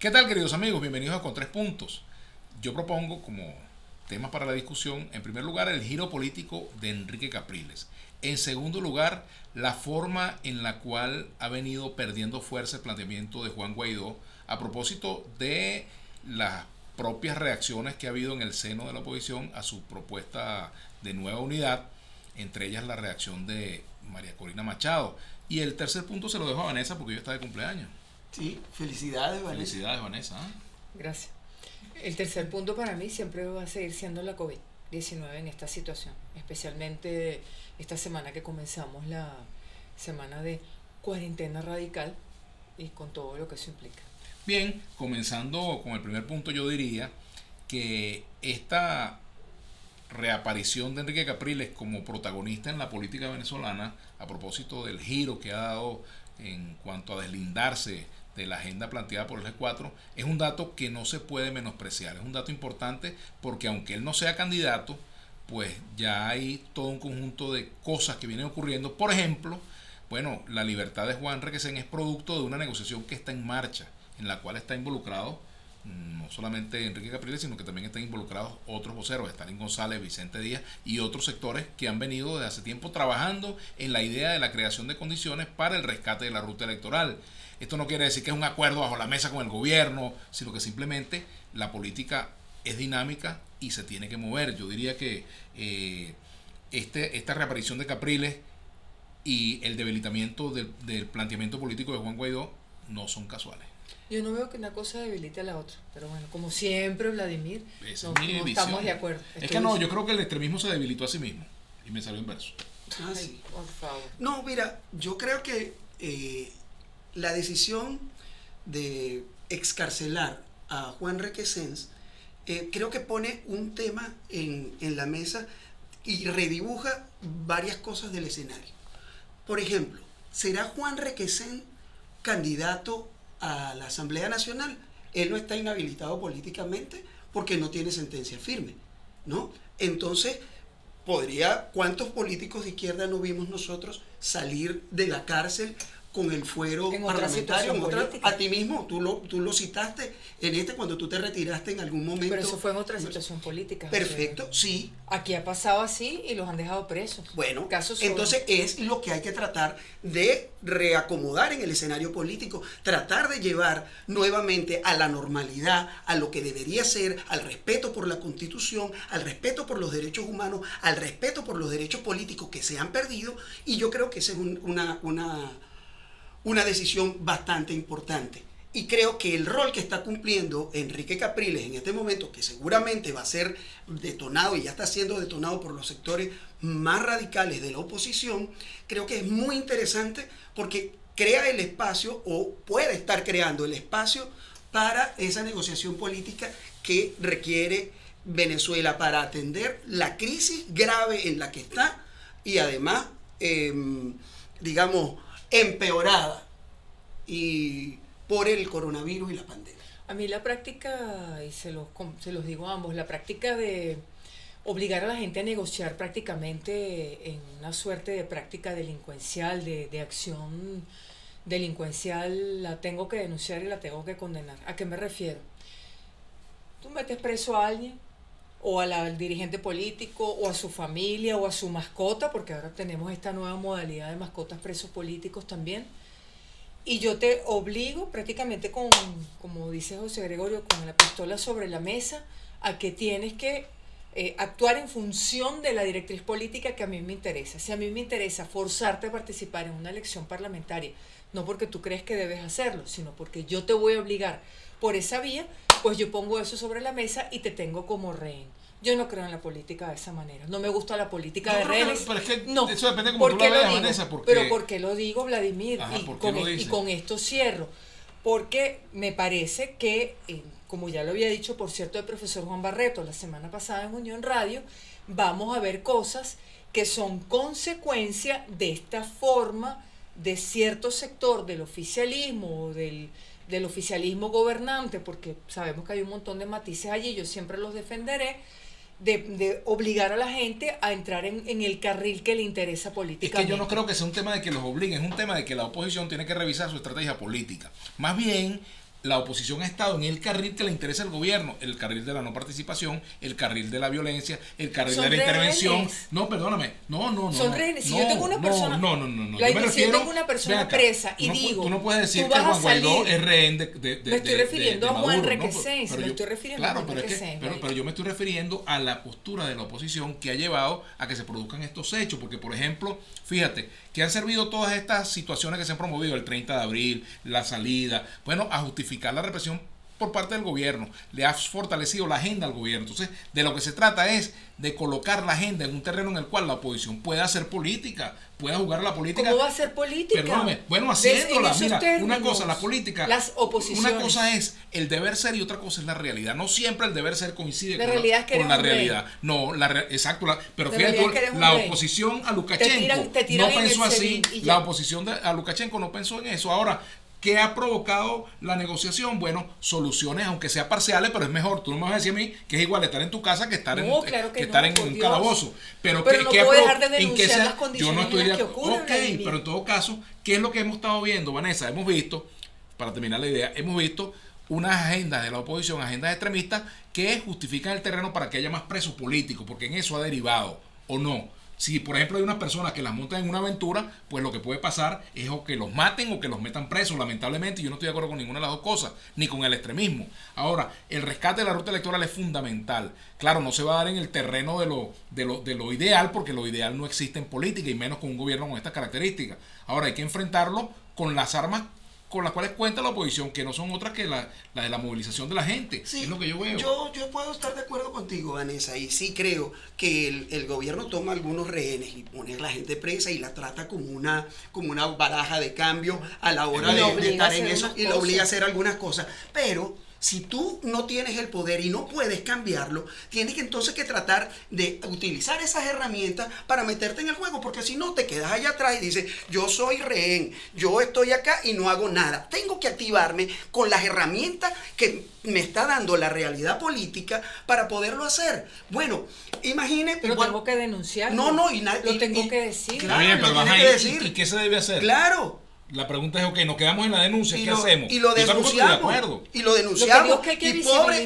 ¿Qué tal, queridos amigos? Bienvenidos a Con Tres Puntos. Yo propongo como temas para la discusión, en primer lugar, el giro político de Enrique Capriles. En segundo lugar, la forma en la cual ha venido perdiendo fuerza el planteamiento de Juan Guaidó a propósito de las propias reacciones que ha habido en el seno de la oposición a su propuesta de nueva unidad, entre ellas la reacción de María Corina Machado. Y el tercer punto se lo dejo a Vanessa porque ella está de cumpleaños. Sí, felicidades, Vanessa. Felicidades, Vanessa. Gracias. El tercer punto para mí siempre va a seguir siendo la COVID-19 en esta situación, especialmente esta semana que comenzamos la semana de cuarentena radical y con todo lo que eso implica. Bien, comenzando con el primer punto, yo diría que esta reaparición de Enrique Capriles como protagonista en la política venezolana, a propósito del giro que ha dado en cuanto a deslindarse de la agenda planteada por el G4, es un dato que no se puede menospreciar, es un dato importante porque aunque él no sea candidato, pues ya hay todo un conjunto de cosas que vienen ocurriendo. Por ejemplo, bueno, la libertad de Juan Requesén es producto de una negociación que está en marcha, en la cual está involucrado no solamente Enrique Capriles, sino que también están involucrados otros voceros, Stalin González, Vicente Díaz y otros sectores que han venido desde hace tiempo trabajando en la idea de la creación de condiciones para el rescate de la ruta electoral. Esto no quiere decir que es un acuerdo bajo la mesa con el gobierno, sino que simplemente la política es dinámica y se tiene que mover. Yo diría que esta reaparición de Capriles y el debilitamiento del planteamiento político de Juan Guaidó no son casuales. Yo no veo que una cosa debilite a la otra, pero bueno, como siempre, Vladimir, no estamos de acuerdo. Es que no, yo creo que el extremismo se debilitó a sí mismo y me salió en verso. Ah, sí. Por favor. No, mira, yo creo que la decisión de excarcelar a Juan Requesens creo que pone un tema en la mesa y redibuja varias cosas del escenario. Por ejemplo, ¿será Juan Requesens candidato a la Asamblea Nacional? Él no está inhabilitado políticamente porque no tiene sentencia firme, ¿no? Entonces, ¿cuántos políticos de izquierda no vimos nosotros salir de la cárcel con el fuero parlamentario? A ti mismo, tú lo citaste cuando tú te retiraste en algún momento. Pero eso fue en otra situación política. Perfecto, sí. Aquí ha pasado así y los han dejado presos. Bueno, entonces es lo que hay que tratar de reacomodar en el escenario político, tratar de llevar nuevamente a la normalidad, a lo que debería ser, al respeto por la Constitución, al respeto por los derechos humanos, al respeto por los derechos políticos que se han perdido, y yo creo que esa es una decisión bastante importante. Y creo que el rol que está cumpliendo Enrique Capriles en este momento, que seguramente va a ser detonado y ya está siendo detonado por los sectores más radicales de la oposición, creo que es muy interesante porque crea el espacio, o puede estar creando el espacio para esa negociación política que requiere Venezuela para atender la crisis grave en la que está y además, empeorada y por el coronavirus y la pandemia. A mí la práctica, y se los digo a ambos, la práctica de obligar a la gente a negociar prácticamente en una suerte de práctica delincuencial, de acción delincuencial, la tengo que denunciar y la tengo que condenar. ¿A qué me refiero? Tú metes preso a alguien, o al dirigente político, o a su familia, o a su mascota, porque ahora tenemos esta nueva modalidad de mascotas presos políticos también, y yo te obligo prácticamente como dice José Gregorio, con la pistola sobre la mesa, a que tienes que actuar en función de la directriz política que a mí me interesa. Si a mí me interesa forzarte a participar en una elección parlamentaria, no porque tú crees que debes hacerlo, sino porque yo te voy a obligar por esa vía, pues yo pongo eso sobre la mesa y te tengo como rehén. Yo no creo en la política de esa manera. No me gusta la política de rehenes. Pero es que no. Eso depende de cómo tú la veas, Vanessa. Pero ¿por qué lo digo, Vladimir? Ajá, y con esto cierro. Porque me parece que, como ya lo había dicho, por cierto, el profesor Juan Barreto la semana pasada en Unión Radio, vamos a ver cosas que son consecuencia de esta forma de cierto sector del oficialismo o del oficialismo gobernante, porque sabemos que hay un montón de matices allí, yo siempre los defenderé, de obligar a la gente a entrar en el carril que le interesa políticamente. Es que yo no creo que sea un tema de que los obliguen, es un tema de que la oposición tiene que revisar su estrategia política. Más bien, la oposición ha estado en el carril que le interesa al gobierno, el carril de la no participación, el carril de la violencia, el carril de la intervención. No, perdóname, no. Son rehenes. Si yo tengo una persona, si yo tengo una persona presa y digo, tú no puedes decir que Juan Guaidó es rehén de me estoy refiriendo a Juan Maduro, Requesens, ¿no? me estoy refiriendo a Juan Requesens. Pero yo me estoy refiriendo a la postura de la oposición que ha llevado a que se produzcan estos hechos, porque por ejemplo, fíjate, que han servido todas estas situaciones que se han promovido, el 30 de abril, la salida, bueno, a justificar la represión por parte del gobierno, le ha fortalecido la agenda al gobierno. Entonces, de lo que se trata es de colocar la agenda en un terreno en el cual la oposición pueda hacer política, pueda jugar a la política. ¿Cómo va a ser política? Perdóname, bueno, haciéndola, mira, términos, una cosa, la política, las oposiciones. una cosa es el deber ser y otra cosa es la realidad. No siempre el deber ser coincide con la realidad. No, exacto, pero la fíjate, la oposición a Lukashenko te tiran no pensó así, la oposición a Lukashenko no pensó en eso. Ahora, ¿qué ha provocado la negociación? Bueno, soluciones, aunque sea parciales, pero es mejor. Tú no me vas a decir a mí que es igual estar en tu casa que estar en un calabozo. Pero no puedo dejar de denunciar las condiciones en las que ocurren. Ok, pero en todo caso, ¿qué es lo que hemos estado viendo, Vanessa? Hemos visto, para terminar la idea, hemos visto unas agendas de la oposición, agendas extremistas, que justifican el terreno para que haya más presos políticos, porque en eso ha derivado, ¿o no? Si por ejemplo hay unas personas que las montan en una aventura, pues lo que puede pasar es o que los maten o que los metan presos, lamentablemente. Yo no estoy de acuerdo con ninguna de las dos cosas, ni con el extremismo. Ahora, el rescate de la ruta electoral es fundamental. Claro, no se va a dar en el terreno de lo ideal, porque lo ideal no existe en política, y menos con un gobierno con estas características. Ahora hay que enfrentarlo con las armas con las cuales cuenta la oposición, que no son otras que la de la movilización de la gente. Sí, es lo que yo veo. Yo puedo estar de acuerdo contigo, Vanessa, y sí creo que el gobierno toma algunos rehenes y pone a la gente presa y la trata como una baraja de cambio a la hora de estar en eso, y la obliga a hacer algunas cosas. Pero si tú no tienes el poder y no puedes cambiarlo, tienes que entonces que tratar de utilizar esas herramientas para meterte en el juego, porque si no te quedas allá atrás y dices, yo soy rehén, yo estoy acá y no hago nada. Tengo que activarme con las herramientas que me está dando la realidad política para poderlo hacer. Bueno, imagine... Pero tengo que denunciar. No, lo tengo que decir. Claro, bien, pero vas a decir. ¿Y qué se debe hacer? Claro. La pregunta es, ok, nos quedamos en la denuncia, ¿qué hacemos? Y lo denunciamos. Y lo denunciamos. Y pobre,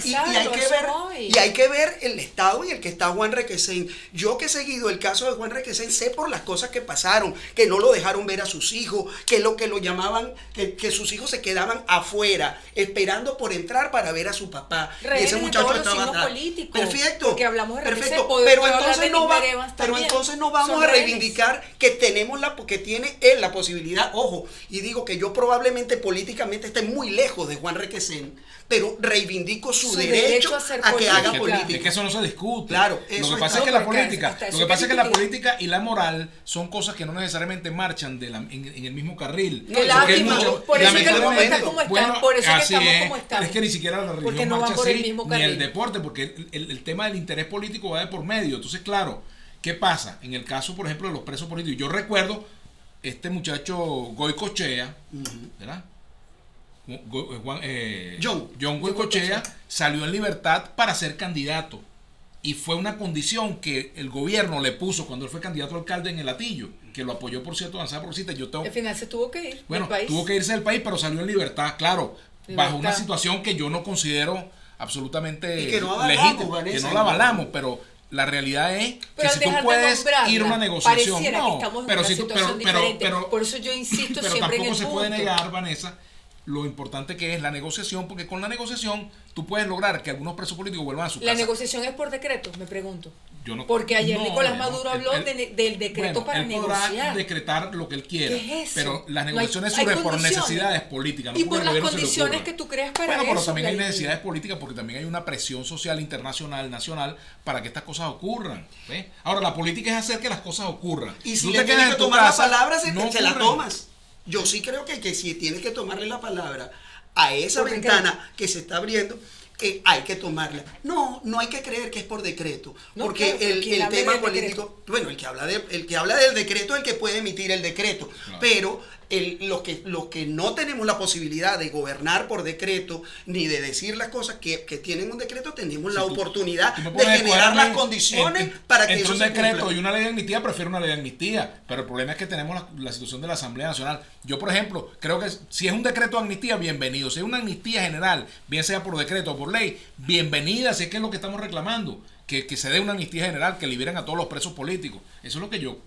y hay que ver el estado en el que está Juan Requesens. Yo que he seguido el caso de Juan Requesens, sé por las cosas que pasaron, que no lo dejaron ver a sus hijos, que lo llamaban, que sus hijos se quedaban afuera, esperando por entrar para ver a su papá. Rehenes, y ese muchacho estaba atrás. Perfecto. Porque hablamos de perfecto. Pero entonces no vamos a reivindicar que tenemos que tiene él la posibilidad, ojo. Y digo que yo probablemente políticamente esté muy lejos de Juan Requesens, pero reivindico su derecho a que haga política. Es que eso no se discute. Claro, lo que pasa es que la política y la moral son cosas que no necesariamente marchan en el mismo carril. Qué lástima. Por eso es que el mundo está como está. Por eso es que estamos como estamos. Es que ni siquiera la religión no marcha así, ni el carril. deporte, porque el tema del interés político va de por medio. Entonces, claro, ¿qué pasa? En el caso, por ejemplo, de los presos políticos, yo recuerdo este muchacho Goycochea, ¿verdad? John Goycochea salió en libertad para ser candidato, y fue una condición que el gobierno le puso cuando él fue candidato a alcalde en El Hatillo, que lo apoyó, por cierto, Avanzada Progresista. Al final se tuvo que ir del país. Tuvo que irse del país, pero salió en libertad, claro, bajo una situación que yo no considero absolutamente legítima, que no la avalamos, pero la realidad es que si tú puedes ir a una negociación, por eso yo insisto pero siempre en el tampoco se puede punto. negar, Vanessa, lo importante que es la negociación, porque con la negociación tú puedes lograr que algunos presos políticos vuelvan a su casa. La negociación es por decreto, me pregunto. Porque ayer Nicolás Maduro habló del decreto para negociar. Él podrá decretar lo que él quiera, ¿qué es eso? Pero las negociaciones surgen por necesidades políticas. Y por las condiciones que tú creas para eso. Pero también hay necesidades políticas, porque también hay una presión social internacional, nacional, para que estas cosas ocurran. ¿Ves? Ahora, la política es hacer que las cosas ocurran. Y si le tienes que tomar la palabra, se la tomas. Yo sí creo que si tienes que tomarle la palabra a esa ventana que se está abriendo, hay que tomarla. No hay que creer que es por decreto, No, porque claro, el tema político, bueno, el que habla del decreto es el que puede emitir el decreto, Claro. pero los que no tenemos la posibilidad de gobernar por decreto, ni de decir las cosas que tienen un decreto, tenemos la oportunidad Tú me de pones a generar escogerme las condiciones para que entre eso un se decreto cumpla. y una ley de amnistía, prefiero una ley de amnistía, pero el problema es que tenemos la situación de la Asamblea Nacional. Yo, por ejemplo, creo que si es un decreto de amnistía, bienvenido. Si es una amnistía general, bien sea por decreto o por ley, bienvenida, si es que es lo que estamos reclamando, que se dé una amnistía general, que liberen a todos los presos políticos. Eso es lo que yo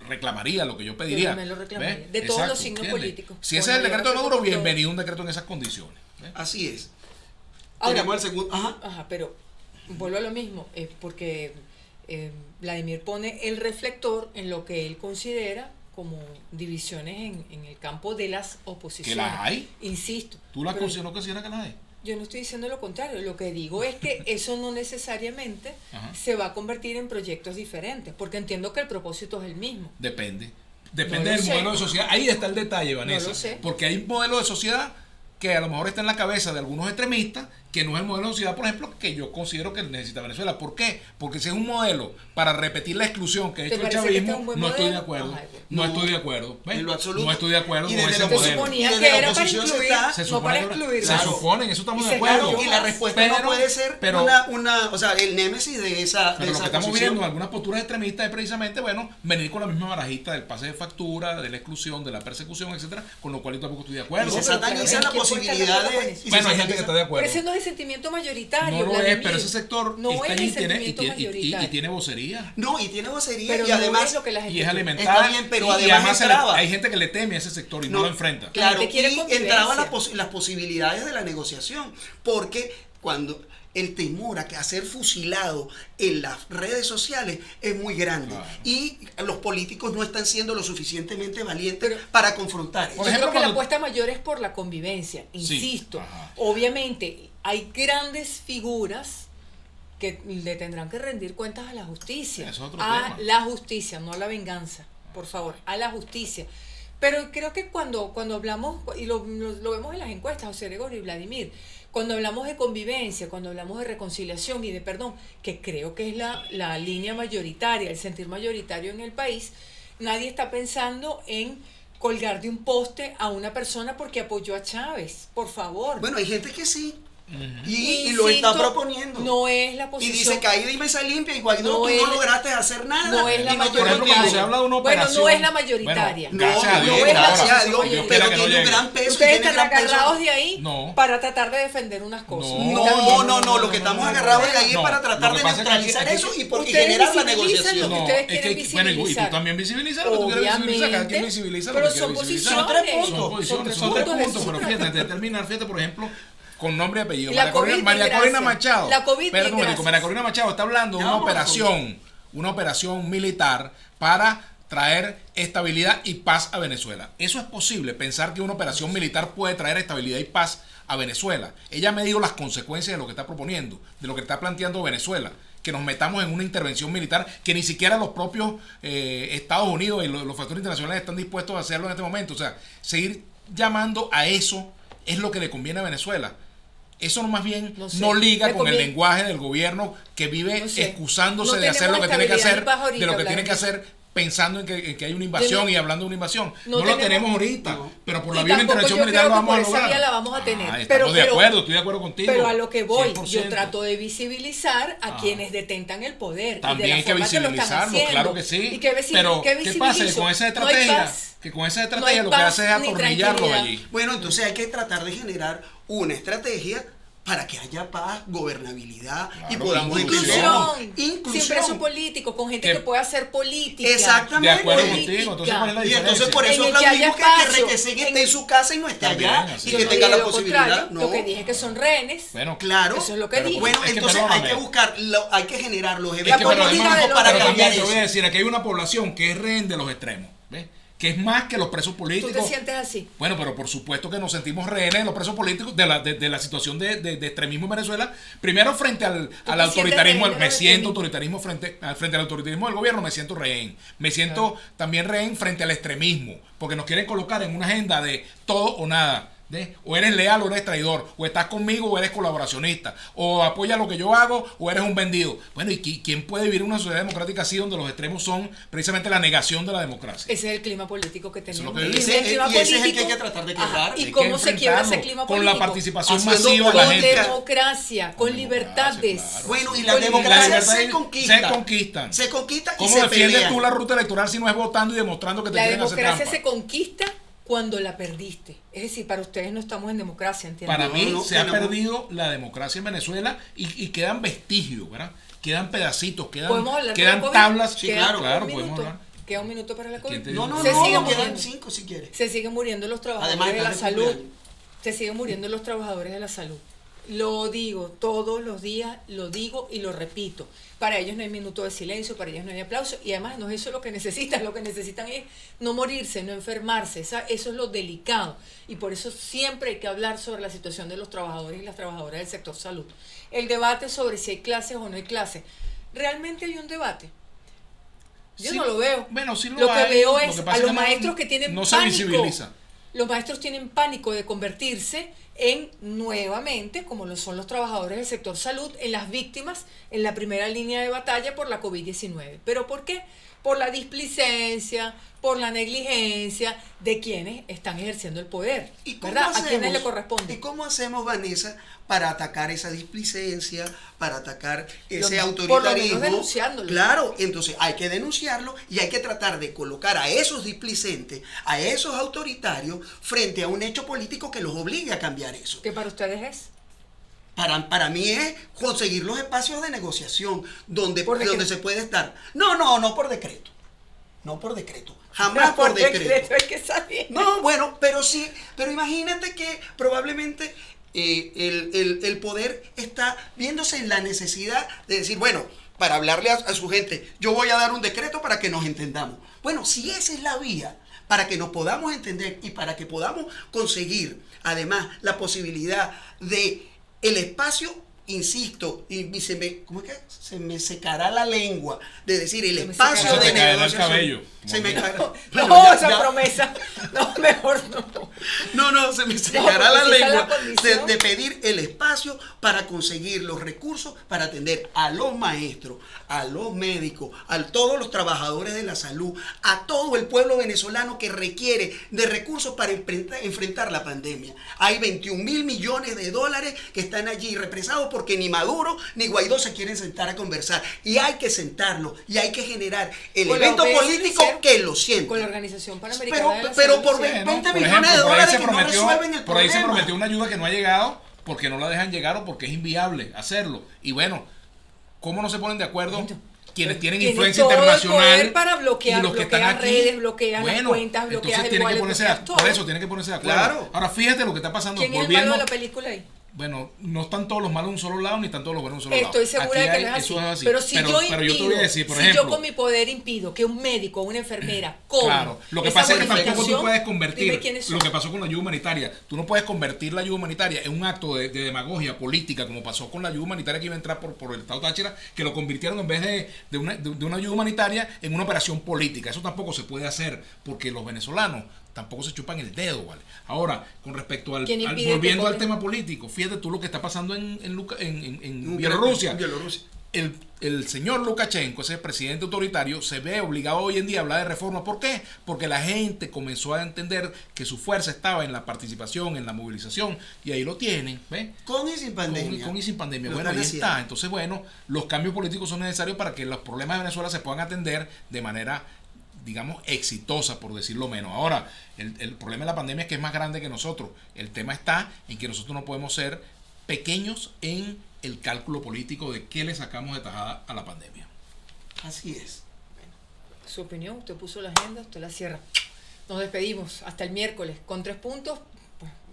reclamaría, lo que yo pediría. Yo también lo reclamaría. ¿Ves? De todos los Exacto, signos ¿entiendes? políticos. Si ese es el Bueno, yo decreto de respeto Maduro, por todo. bienvenido un decreto en esas condiciones. ¿Ves? Así es. Ahora, Tenemos el segundo. Ajá, pero vuelvo a lo mismo, porque Vladimir pone el reflector en lo que él considera como divisiones en el campo de las oposiciones. ¿Que las hay? Insisto. ¿Tú las pero consideras que las hay? yo no estoy diciendo lo contrario, lo que digo es que eso no necesariamente Ajá. se va a convertir en proyectos diferentes, porque entiendo que el propósito es el mismo. Depende. No Depende lo del sé. modelo de sociedad. Ahí está el detalle, Vanessa. lo sé. Porque hay un modelo de sociedad que a lo mejor está en la cabeza de algunos extremistas, que no es el modelo de sociedad, por ejemplo, que yo considero que necesita Venezuela. ¿Por qué? Porque si es un modelo para repetir la exclusión que ha ¿Te hecho el parece que este es chavismo, un buen no estoy de modelo? acuerdo. Ay, bueno. No No, estoy de acuerdo. ¿Ves? en lo absoluto. No estoy de acuerdo Y con desde ese la Se modelo. suponía Desde que la era para oposición se incluir, está- Se no supone para que- excluir. se Claro. supone, en eso estamos Y de se acuerdo. cayó. Y la respuesta Pero- no puede ser pero- o sea, el némesis de esa Pero lo esa que estamos posición. viendo en algunas posturas extremistas es precisamente, bueno, venir con la misma barajita del pase de factura, de la exclusión, de la persecución, etcétera, con lo cual yo tampoco estoy de Y acuerdo. se pero sataniza claro, la ¿quién puede estar de posibilidad acuerdo con de... eso? y se Bueno, hay gente que sataniza- está de acuerdo. Pero ese no es el sentimiento mayoritario. No lo Vladimir. es, pero ese sector No está es ahí el tiene, y, sentimiento tiene, y mayoritario. tiene vocería. No, y tiene vocería Pero y no además... es lo que la gente Y es quiere. alimentada. Está bien, pero y además entraba. hay gente que le teme a ese sector y no, lo enfrenta. La Claro, gente quiere y convivencia. entraban las posibilidades de la negociación, porque cuando el temor a que a ser fusilado en las redes sociales es muy grande, Claro. y los políticos no están siendo lo suficientemente valientes Pero- para confrontar Por eso. Yo ejemplo, creo que la cuando- apuesta mayor es por la convivencia, insisto. Ajá. Obviamente, hay grandes figuras que le tendrán que rendir cuentas a la justicia. Eso es otro a tema. la justicia, no a la venganza, por favor, a la justicia. Pero creo que cuando hablamos, y lo vemos en las encuestas, José Gregorio y Vladimir, cuando hablamos de convivencia, cuando hablamos de reconciliación y de perdón, que creo que es la línea mayoritaria, el sentir mayoritario en el país, nadie está pensando en colgar de un poste a una persona porque apoyó a Chávez, por favor. Bueno, hay gente que sí, Ujú. y lo está Insisto, proponiendo. No es la Y posición. dice, caída y mesa limpia, y Guaidó, No tú es- no lograste hacer nada. no es la y no te Por ejemplo, cuando entiendo. se habla de una Bueno, operación. no es la mayoritaria. Bueno, gracias a No, Dios. no es la gracias a posición Dios, mayoritaria. pero que no tiene un llegue. gran peso. y Ustedes tiene están gran peso. agarrados de ahí No. para tratar de defender unas cosas. No. Y No, también- lo que estamos agarrados de ahí es No, para tratar lo de que pasa es que neutralizar aquí- eso y porque Ustedes generar la visibilizan negociación. lo que ustedes quieren bueno, y tú visibilizar. también visibilizas lo que tú quieres visibilizar, cada quien Obviamente, visibiliza lo pero que quiere son visibilizar. Son tres posiciones. puntos. Son posiciones, Son son tres puntos de puntos, pero vista. fíjate, antes de terminar, fíjate, por ejemplo, con nombre y apellido. La María COVID, Corina gracias. Machado. La COVID, Perdón, gracias. María Corina Machado está hablando de Ya una vamos a una operación militar para traer estabilidad y paz a Venezuela. Eso es posible, pensar que una operación militar puede traer estabilidad y paz a Venezuela. Ella me dio las consecuencias de lo que está proponiendo, de lo que está planteando Venezuela, que nos metamos en una intervención militar que ni siquiera los propios Estados Unidos y los factores internacionales están dispuestos a hacerlo en este momento. O sea, seguir llamando a eso es lo que le conviene a Venezuela. Eso no más bien No sé. no liga Le con el conviene- lenguaje del gobierno que vive No sé. excusándose No de hacer lo tenemos que tiene que estabilidad hacer, ni paz ahorita, de lo que tiene que Vladimir. hacer pensando en que hay una invasión no- y hablando de una invasión. no No, lo tenemos- tenemos ahorita, no. pero por la Y vía de una tampoco intervención yo militar creo lo que vamos a por esa lograr. vía la vamos a tener. Estamos Pero- de acuerdo, estoy de acuerdo contigo. Pero a lo que voy, 100%. yo trato de visibilizar a quienes detentan el poder. y También de la hay que forma lo están visibilizarlo, haciendo. claro que sí. ¿Y qué Pero, qué ¿qué pasa? Que visibilizo? con esa No hay estrategia, paz. lo No hay que paz hace es ni atornillarlos tranquilidad. allí. Bueno, entonces hay que tratar de generar una estrategia para que haya paz, gobernabilidad y Claro, podamos Inclusión. inclusión. Sin presos políticos, con gente Que- que pueda hacer política. Exactamente. De acuerdo Política. contigo. Entonces, ¿cuál es la Y diferencia? entonces por eso En el que haya aplaudimos que espacio, Requesén en esté en el- su casa y no esté También, allá así y es. que Yo no tenga dije la lo posibilidad. contrario, No. Lo que dije es que son rehenes. Bueno, Claro. Eso es lo que pero- dije. Bueno, Es que entonces hay perdóname. que buscar, hay que generar los Es eventos que, pero política además, de los para pero cambiar también te voy a eso. decir, aquí hay una población que es rehén de los extremos, ¿ves? Que es más que los presos ¿Tú políticos. te sientes así? Bueno, pero por supuesto que nos sentimos rehenes de los presos políticos de la situación de extremismo en Venezuela. Primero frente al te autoritarismo, sientes rehén de me los siento extremismos? autoritarismo frente al autoritarismo del gobierno, me siento rehén. Me siento también rehén frente al extremismo, porque nos quieren colocar en una agenda de todo o nada. O eres leal o eres traidor, o estás conmigo o eres colaboracionista, o apoyas lo que yo hago o eres un vendido. Bueno, ¿y quién puede vivir en una sociedad democrática así donde los extremos son precisamente la negación de la democracia? Ese es el clima político que tenemos. Eso es lo que ese es el que hay que tratar de quebrar. ¿Y cómo se quiebra ese clima político? Con la participación Haciendo masiva de la con gente. democracia, con libertades. Claro. Bueno, y la democracia se conquista. Se conquistan. Se conquista y ¿Cómo se defiendes pelea. tú la ruta electoral si no es votando y demostrando que te La quieren hacer democracia trampa? se conquista cuando la perdiste. Es decir, para ustedes no estamos en democracia, ¿entienden? Para mí No, se ha tenemos- perdido la democracia en Venezuela y quedan vestigios, ¿verdad? Quedan pedacitos, ¿Podemos hablar de quedan la COVID? tablas. Sí, Queda claro, un podemos minuto. hablar. Queda un minuto para la COVID. ¿Quién te No, dijo? no, Se no, siguen quedan muriendo. 5 si quieres. Se siguen muriendo los trabajadores Además, de la estás de salud. cumpleaños. Se siguen muriendo los trabajadores de la salud. Lo digo todos los días, lo digo y lo repito. Para ellos no hay minuto de silencio, para ellos no hay aplauso y además no es eso lo que necesitan es no morirse, no enfermarse. Eso es lo delicado y por eso siempre hay que hablar sobre la situación de los trabajadores y las trabajadoras del sector salud. El debate sobre si hay clases o no hay clases. ¿Realmente hay un debate? Yo Sí, no lo veo. bueno, sí lo que hay, veo lo es que pasa a es los que no- maestros que tienen no se pánico. visibiliza. Los maestros tienen pánico de convertirse en nuevamente, como lo son los trabajadores del sector salud, en las víctimas en la primera línea de batalla por la COVID-19. ¿Pero por qué? Por la displicencia, por la negligencia de quienes están ejerciendo el poder. ¿Y cómo ¿Verdad? hacemos, ¿A quiénes le corresponde? ¿Y cómo hacemos, Vanessa, para atacar esa displicencia, para atacar ese Por autoritarismo? lo menos denunciándolo. Claro, entonces hay que denunciarlo y hay que tratar de colocar a esos displicentes, a esos autoritarios, frente a un hecho político que los obligue a cambiar eso. ¿Qué para ustedes es? Para mí es conseguir los espacios de negociación donde, ¿Por decreto? donde se puede estar. No por decreto. No por decreto. Jamás por decreto. Hay que salir. No, bueno, pero sí, pero imagínate que probablemente el poder está viéndose en la necesidad de decir, bueno, para hablarle a su gente, yo voy a dar un decreto para que nos entendamos. Bueno, si esa es la vía para que nos podamos entender y para que podamos conseguir, además, la posibilidad de el espacio, insisto, y ¿cómo es que? Se me secará la lengua de decir el Se me espacio secará. de Se te caerá el negociación. cabello. Se me caerá. No, Bueno, ya- esa ya- promesa. No, mejor no. No, se me secará la porque si esa es lengua la condición. de pedir el espacio para conseguir los recursos para atender a los maestros, a los médicos, a todos los trabajadores de la salud, a todo el pueblo venezolano que requiere de recursos para enfrentar la pandemia. Hay 21.000 millones de dólares que están allí represados porque ni Maduro ni Guaidó se quieren sentar a conversar. Y hay que sentarlo y hay que generar el Con la evento OPS, político que lo Con sienta. la Organización Panamericana de la Pero Salud, por sí. 20 Bueno, por millones ejemplo, de por ahí dólares se que no prometió, resuelven el por ahí se problema. prometió una ayuda que no ha llegado porque no la dejan llegar o porque es inviable hacerlo. Y bueno, ¿cómo no se ponen de acuerdo quienes tienen Tienen influencia todo el internacional poder para bloquear, y los que están bloquean aquí? redes, bloquean las cuentas, bloquean entonces el tienen que wallet, ponerse bloquean todo. por eso tienen que ponerse de acuerdo. Claro. Ahora fíjate lo que está pasando. ¿Quién es el volviendo, malo de la película ahí? Bueno, no están todos los malos en un solo lado, ni están todos los buenos en un solo lado. Estoy segura Aquí de que hay- no es así. eso es así. Pero si yo pero impido, yo te voy a decir, por si ejemplo, yo con mi poder impido que un médico o una enfermera coma claro, lo que esa pasa es que tampoco tú bonificación, puedes dime convertir quiénes son. lo que pasó con la ayuda humanitaria. Tú no puedes convertir la ayuda humanitaria en un acto de demagogia política, como pasó con la ayuda humanitaria que iba a entrar por el Estado Táchira, que lo convirtieron en vez de una ayuda humanitaria en una operación política. Eso tampoco se puede hacer porque los venezolanos tampoco se chupan el dedo, ¿vale? Ahora, con respecto ¿Quién impide que volviendo al cobren? tema político, fíjate tú lo que está pasando en Bielorrusia. En Bielorrusia. El señor Lukashenko, ese presidente autoritario, se ve obligado hoy en día a hablar de reforma. ¿Por qué? Porque la gente comenzó a entender que su fuerza estaba en la participación, en la movilización, y ahí lo tienen, ¿ves? Con y sin pandemia. Con y sin pandemia. Lo Bueno, ahí están está. haciendo. Entonces, bueno, los cambios políticos son necesarios para que los problemas de Venezuela se puedan atender de manera, digamos, exitosa, por decirlo menos. Ahora, el problema de la pandemia es que es más grande que nosotros. El tema está en que nosotros no podemos ser pequeños en el cálculo político de qué le sacamos de tajada a la pandemia. Así es. Su opinión, usted puso la agenda, usted la cierra. Nos despedimos hasta el miércoles con 3 puntos.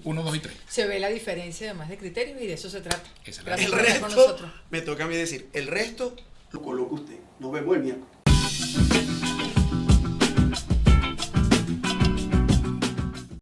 1, 2 y 3. Se ve la diferencia además de criterios y de eso se trata. Esa es la Gracias El por estar con resto, nosotros. me toca a mí decir, el resto lo coloca usted. Nos vemos el miércoles.